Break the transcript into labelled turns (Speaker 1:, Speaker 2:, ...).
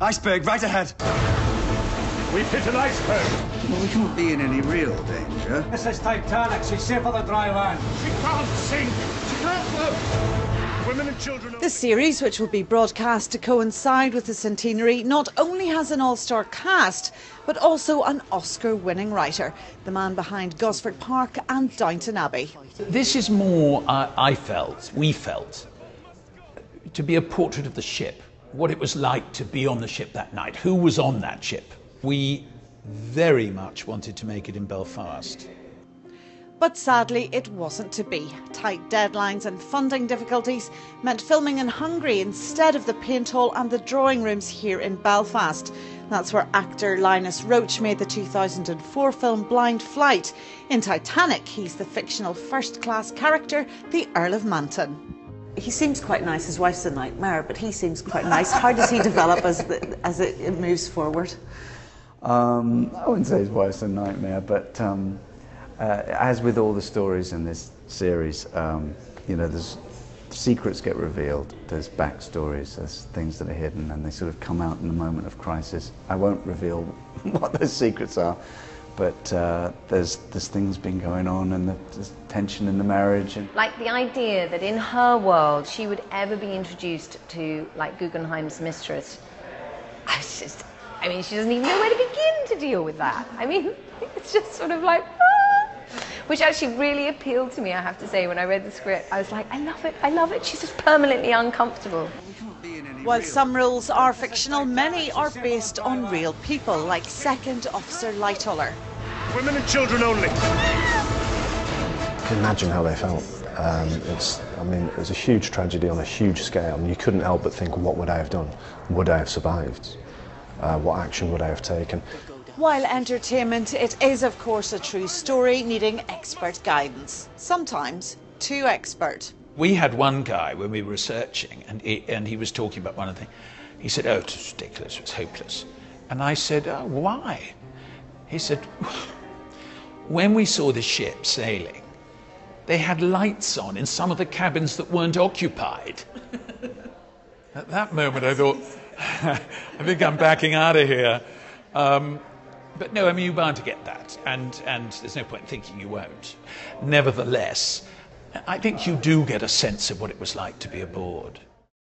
Speaker 1: Iceberg, right ahead.
Speaker 2: We've hit an iceberg.
Speaker 3: Well, we can't be in any real danger.
Speaker 4: This is Titanic. She's safe on the dry land.
Speaker 2: She can't sink. She can't float. Women and children...
Speaker 5: The series, which will be broadcast to coincide with the centenary, not only has an all-star cast, but also an Oscar-winning writer, the man behind Gosford Park and Downton Abbey.
Speaker 6: This is more, we felt, to be a portrait of the ship, what it was like to be on the ship that night, who was on that ship. We very much wanted to make it in Belfast.
Speaker 5: But sadly, it wasn't to be. Tight deadlines and funding difficulties meant filming in Hungary instead of the paint hall and the drawing rooms here in Belfast. That's where actor Linus Roach made the 2004 film Blind Flight. In Titanic, he's the fictional first-class character, the Earl of Manton. He seems quite nice. His wife's a nightmare, but he seems quite nice. How does he develop as it moves forward?
Speaker 3: I wouldn't say his wife's a nightmare, but as with all the stories in this series, you know, there's secrets get revealed, there's backstories, there's things that are hidden, and they sort of come out in the moment of crisis. I won't reveal what those secrets are, but there's things been going on, and there's tension in the marriage. And
Speaker 7: like the idea that in her world she would ever be introduced to like Guggenheim's mistress. I mean, she doesn't even know where to begin to deal with that. I mean, it's just sort of like, which actually really appealed to me, I have to say, when I read the script. I was like, I love it, she's just permanently uncomfortable.
Speaker 5: While some roles are fictional, many are based on real people, like Second Officer Lightoller.
Speaker 2: Women and children only.
Speaker 8: Imagine how they felt. I mean, it was a huge tragedy on a huge scale, and you couldn't help but think, what would I have done? Would I have survived? What action would I have taken?
Speaker 5: While entertainment, it is of course a true story needing expert guidance. Sometimes too expert.
Speaker 6: We had one guy when we were researching, and he was talking about one of the things. He said, oh, it's ridiculous, it's hopeless. And I said, oh, why? He said, when we saw the ship sailing, they had lights on in some of the cabins that weren't occupied. At that moment I thought, I think I'm backing out of here. But no, I mean, you're bound to get that, and there's no point in thinking you won't. Nevertheless, I think you do get a sense of what it was like to be aboard.